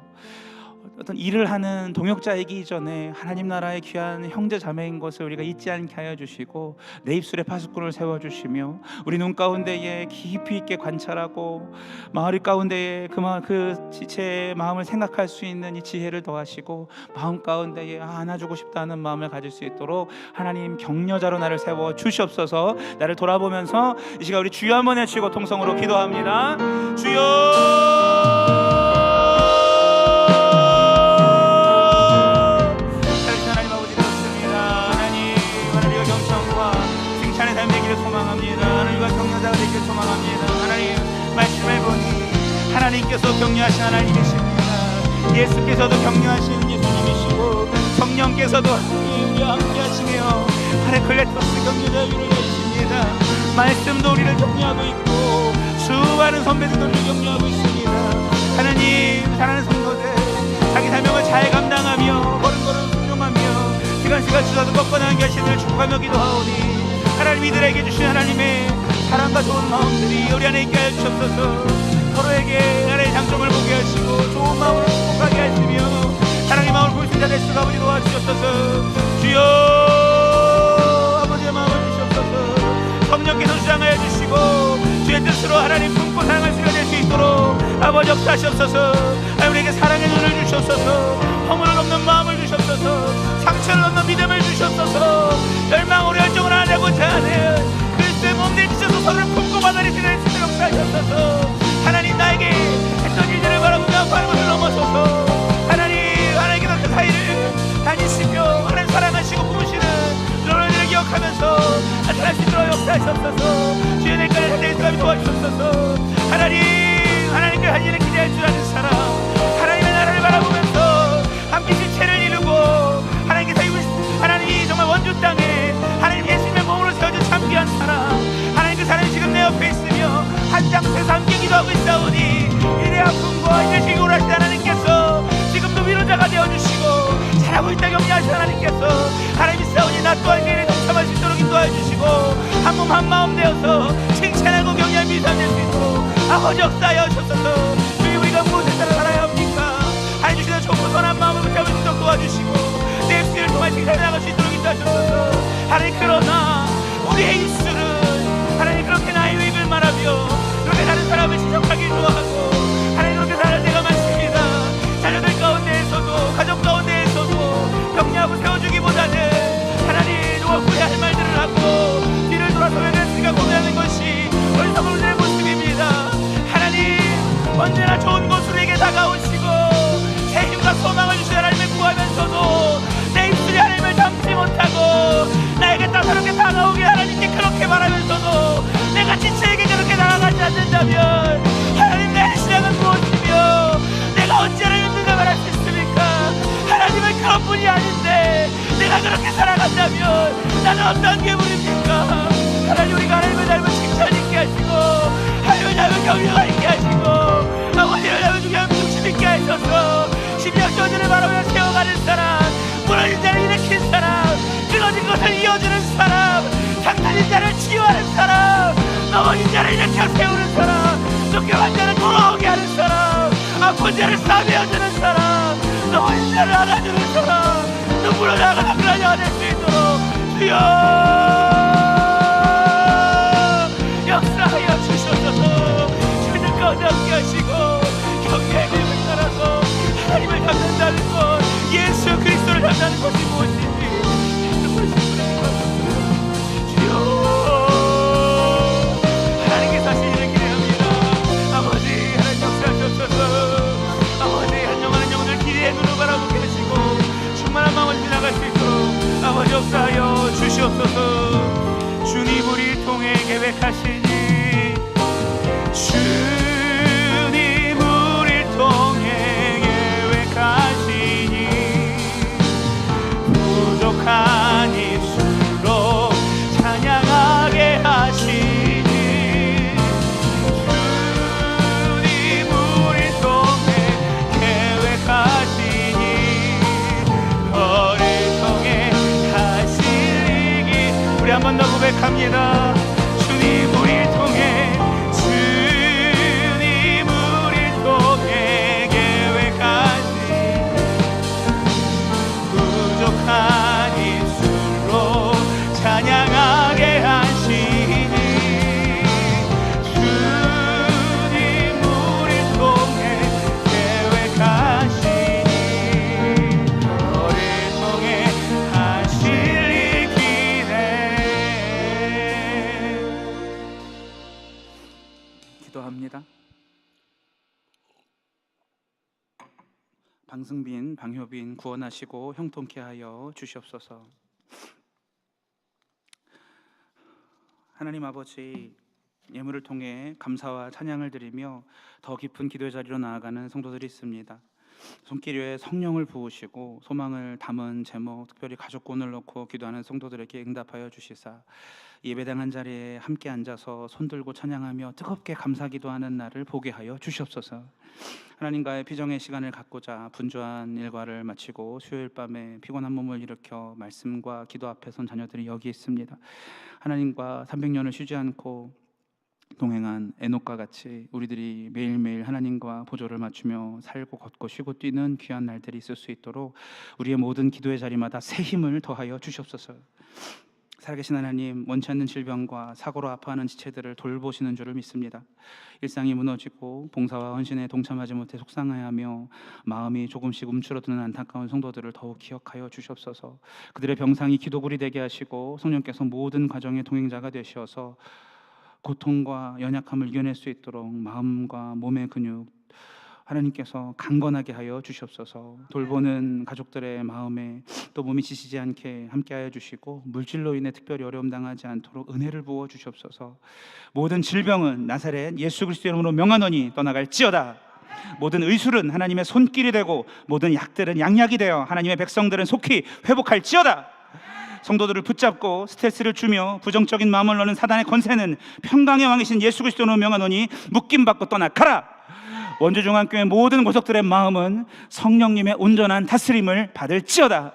Speaker 1: 어떤 일을 하는 동역자이기 전에 하나님 나라의 귀한 형제 자매인 것을 우리가 잊지 않게 하여 주시고, 내 입술에 파수꾼을 세워주시며 우리 눈 가운데에 깊이 있게 관찰하고 마을 가운데에 그 지체의 마음을 생각할 수 있는 이 지혜를 더하시고, 마음 가운데에 안아주고 싶다는 마음을 가질 수 있도록 하나님 격려자로 나를 세워 주시옵소서. 나를 돌아보면서 이 시간 우리 주여 한번 외치고 통성으로 기도합니다. 주여, 하나님과 격려자가 되길 소망합니다. 하나님, 말씀을 보니 하나님께서 격려하신 하나님이십니다. 예수께서도 격려하신 예수님이시고 성령께서도 우리와 함께 하시며 파레클레토스 격려자 위로 계십니다. 말씀도 우리를 격려하고 있고 수많은 선배들도 우리를 격려하고 있습니다. 하나님, 사랑하는 성도들, 자기 사명을 잘 감당하며 걸음걸음 순종하며 시간시간 주셔서 꺾어나간 결실을 축복하며 기도하오니 하나님, 이들에게 주신 하나님의 사랑과 좋은 마음들이 우리 안에 있게 하여 주옵소서. 서로에게 하나님의 장점을 보게 하시고 좋은 마음으로 축복하게 하시며 사랑의 마음을 불신자 될 수가 우리 도와주옵소서. 주여, 아버지의 마음을 주시옵소서. 성령께서 주장하여 주시고 주의 뜻으로 하나님 품고 사랑할 수가 될 수 있도록 아버지 역사하시옵소서. 우리에게 사랑의 눈을 주시옵소서. 허물을 넘는 마음을 주시옵소서. 상처를 넘는 믿음을 주시옵소서. 멸망으로 열정을 안 하고자 하는 그리스도의 몸 내주셔서 서로를 품고 받아들일 수 있도록 역사하시옵소서. 하나님, 나에게 했던 일들을 바라보며 아파하는 것을 넘어서서 하나님께서 그 사이를 다니시며 하나님 사랑하시고 부으시는 너희들을 기억하면서 나타날 수 있도록 역사하시옵소서. 주의 내가를 살릴 사람이 도와주옵소서. 하나님께 할 일을 기대할 줄 아는 사람, 하나님의 나라를 바라보면서 함께 실체를 이루고 하나님이 정말 원주 땅에 하나님 예수님의 몸으로 세워진 참귀한 사람, 하나님 그 사람이 지금 내 옆에 있으며 한 장소에서 함께 기도하고 있사오니
Speaker 2: 아픔과 이제 지금으로 하신 하나님께서 지금도 위로자가 되어주시고 잘하고 있다 격려하신 하나님께서 하나님이 싸우니 나 또한 그 일에 동참할 수 있도록 인도하여 주시고 한 몸 한 마음 되어서 칭찬하고 격려하며 인사될 수 있도록 아버지 역사하여 주옵소서. 주님, 우리가 무엇을 따라 살아야 합니까? 하나님 주시는 좋고 선한 마음을 붙잡을 수 있도록 도와주시고 내 입술을 통해 칭찬해 나갈 수 있도록 인도하셔서 하나님, 그러나 우리의 입술은 하나님 그렇게 나의 유익을 말하며 그렇게 다른 사람을 지적하기 좋아하고 하나님 그렇게 살아갈 때가 많습니다. 자녀들 가운데에서도 가족 가운데에서도 격려하고 세워주기보다는 하나님 누가 후회할 말들을 하고 뒤를 돌아서면 우리가 고민하는 것이 어리석은 우리의 모습입니다. 하나님, 언제나 좋은 것으로 우리에게 다가오시고 새 힘과 소망을 주신 하나님을 구하면서도 내 입술이 하나님을 담지 못하고 나에게 따사롭게 다가오게 하나님께 그렇게 말하면서도 내가 지체에게 그렇게 나아가지 않는다면 하나님, 내 신앙은 무엇이며 내가 언제나 힘들다 말할 수 있습니까? 하나님은 그것뿐이 아닌데 내가 그렇게 살아간다면 나는 어떤 괴물입니까? 하나님, 우리가 하나님의 닮은 칭찬 있게 하시고 하나님의 닮은 격려가 있게 하시고 아버지를 닮은 중심 있게 하셔서 심령전을 바라보며 세워가는 사람, 무너진 자를 일으킨 사람, 끊어진 것을 이어주는 사람, 상탄인 자를 치유하는 사람, 넘어진 자를 일으켜 세우는 사람, 쫓겨간 자를 돌아오게 하는 사람, 아픈 자를 싸매어주는 사람, 넘어진 자를 안아주는 사람, 눈물을 나가는 그런 여될 수 있도록 주여 역사하여 주셔서 주님 가운데 함께 하시고 경계의 이름을 따라서 하나님을 닮는다는 것, 예수 그리스도를 닮는다는 것이 무엇인지 주여 하나님께서 하신 일을 기대합니다. 아버지, 하나님 역사하셔서 아버지, 한 영혼 한 영혼을 기대의 눈으로 바라보게 하시고 충만한 마음을 지나갈 수 있도록 아버지 역사하여 주시옵소서. 주님, 우리를 통해 계획하시니 주님 우리를 통해 계획하시니 부족한 입술로 찬양하게 하시니 주님 우리를 통해 계획하시니 너를 통해 하실 일이 우리 한 번 더 고백합니다. 주님 우리를 통해 부족한 입술로 찬양하게 하시니 주님 우리를 통해 계획하시니 너를 통해 하실 일 기대.
Speaker 1: 기도합니다. 방승빈, 방효빈 구원하시고 형통케 하여 주시옵소서. 하나님 아버지, 예물을 통해 감사와 찬양을 드리며 더 깊은 기도의 자리로 나아가는 성도들이 있습니다. 손길 위에 성령을 부으시고 소망을 담은 제목, 특별히 가족권을 놓고 기도하는 성도들에게 응답하여 주시사 예배당 자리에 함께 앉아서 손들고 찬양하며 뜨겁게 감사기도하는 날을 보게 하여 주시옵소서. 하나님과의 비정의 시간을 갖고자 분주한 일과를 마치고 수요일 밤에 피곤한 몸을 일으켜 말씀과 기도 앞에 선 자녀들이 여기 있습니다. 하나님과 300년을 쉬지 않고 동행한 에녹과 같이 우리들이 매일매일 하나님과 보조를 맞추며 살고 걷고 쉬고 뛰는 귀한 날들이 있을 수 있도록 우리의 모든 기도의 자리마다 새 힘을 더하여 주시옵소서. 살아계신 하나님, 원치 않는 질병과 사고로 아파하는 지체들을 돌보시는 줄을 믿습니다. 일상이 무너지고 봉사와 헌신에 동참하지 못해 속상해하며 마음이 조금씩 움츠러드는 안타까운 성도들을 더욱 기억하여 주시옵소서. 그들의 병상이 기도굴이 되게 하시고 성령께서 모든 과정의 동행자가 되셔서 고통과 연약함을 이겨낼 수 있도록 마음과 몸의 근육 하나님께서 강건하게 하여 주시옵소서. 돌보는 가족들의 마음에 또 몸이 지치지 않게 함께하여 주시고 물질로 인해 특별히 어려움 당하지 않도록 은혜를 부어 주시옵소서. 모든 질병은 나사렛 예수 그리스도 이름으로 명하노니 떠나갈지어다. 모든 의술은 하나님의 손길이 되고 모든 약들은 양약이 되어 하나님의 백성들은 속히 회복할지어다. 성도들을 붙잡고 스트레스를 주며 부정적인 마음을 넣는 사단의 권세는 평강의 왕이신 예수 그리스도로 명하노니 묶임받고 떠나가라. 원주중앙교회 모든 고속들의 마음은 성령님의 온전한 다스림을 받을지어다.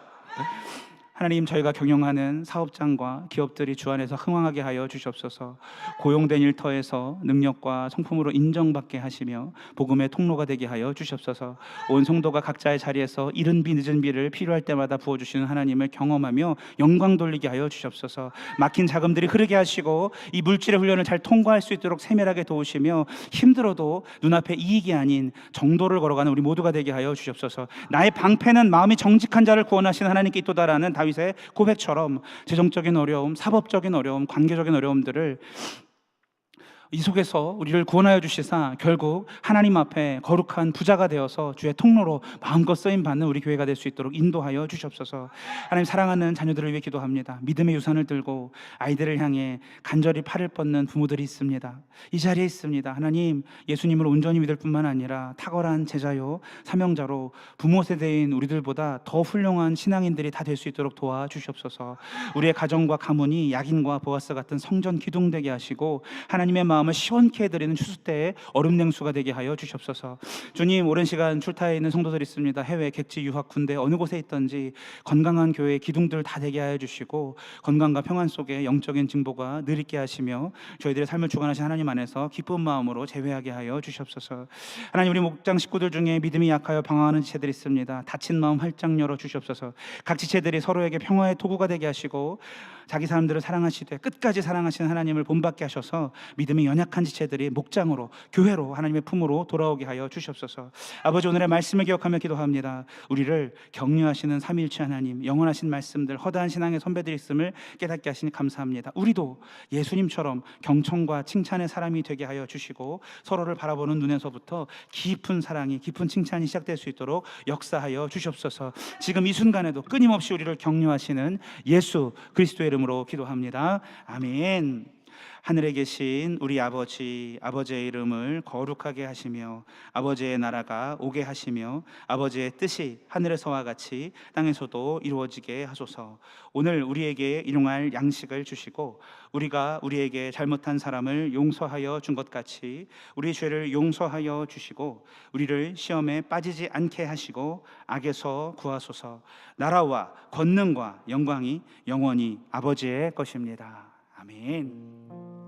Speaker 1: 하나님, 저희가 경영하는 사업장과 기업들이 주 안에서 흥왕하게 하여 주시옵소서. 고용된 일터에서 능력과 성품으로 인정받게 하시며 복음의 통로가 되게 하여 주시옵소서. 온 성도가 각자의 자리에서 이른 비 늦은 비를 필요할 때마다 부어주시는 하나님을 경험하며 영광 돌리게 하여 주시옵소서. 막힌 자금들이 흐르게 하시고 이 물질의 훈련을 잘 통과할 수 있도록 세밀하게 도우시며 힘들어도 눈앞에 이익이 아닌 정도를 걸어가는 우리 모두가 되게 하여 주시옵소서. 나의 방패는 마음이 정직한 자를 구원하시는 하나님께 있도다라는 다윗의 고백처럼 재정적인 어려움, 사법적인 어려움, 관계적인 어려움들을 이 속에서 우리를 구원하여 주시사 결국 하나님 앞에 거룩한 부자가 되어서 주의 통로로 마음껏 쓰임받는 우리 교회가 될 수 있도록 인도하여 주시옵소서. 하나님, 사랑하는 자녀들을 위해 기도합니다. 믿음의 유산을 들고 아이들을 향해 간절히 팔을 뻗는 부모들이 있습니다. 이 자리에 있습니다. 하나님, 예수님을 온전히 믿을 뿐만 아니라 탁월한 제자요 사명자로 부모 세대인 우리들보다 더 훌륭한 신앙인들이 다 될 수 있도록 도와주시옵소서. 우리의 가정과 가문이 야긴과 보아스 같은 성전 기둥 되게 하시고 하나님의 마음을 시원케 해드리는 추수때의 얼음 냉수가 되게 하여 주시옵소서. 주님, 오랜 시간 출타해 있는 성도들이 있습니다. 해외, 객지, 유학, 군대 어느 곳에 있든지 건강한 교회의 기둥들 다 되게 하여 주시고 건강과 평안 속에 영적인 증보가 느리게 하시며 저희들의 삶을 주관하신 하나님 안에서 기쁜 마음으로 재회하게 하여 주시옵소서. 하나님, 우리 목장 식구들 중에 믿음이 약하여 방황하는 지체들이 있습니다. 다친 마음 활짝 열어 주시옵소서. 각 지체들이 서로에게 평화의 도구가 되게 하시고 자기 사람들을 사랑하시되 끝까지 사랑하시는 하나님을 본받게 하셔서 믿음이 연약한 지체들이 목장으로, 교회로, 하나님의 품으로 돌아오게 하여 주시옵소서. 아버지, 오늘의 말씀을 기억하며 기도합니다. 우리를 격려하시는 삼위일체 하나님, 영원하신 말씀들, 허다한 신앙의 선배들이 있음을 깨닫게 하시니 감사합니다. 우리도 예수님처럼 경청과 칭찬의 사람이 되게 하여 주시고 서로를 바라보는 눈에서부터 깊은 사랑이, 깊은 칭찬이 시작될 수 있도록 역사하여 주시옵소서. 지금 이 순간에도 끊임없이 우리를 격려하시는 예수 그리스도의 이름으로 기도합니다. 아멘. 하늘에 계신 우리 아버지, 아버지의 이름을 거룩하게 하시며 아버지의 나라가 오게 하시며 아버지의 뜻이 하늘에서와 같이 땅에서도 이루어지게 하소서. 오늘 우리에게 일용할 양식을 주시고 우리가 우리에게 잘못한 사람을 용서하여 준 것 같이 우리 죄를 용서하여 주시고 우리를 시험에 빠지지 않게 하시고 악에서 구하소서. 나라와 권능과 영광이 영원히 아버지의 것입니다. 아멘.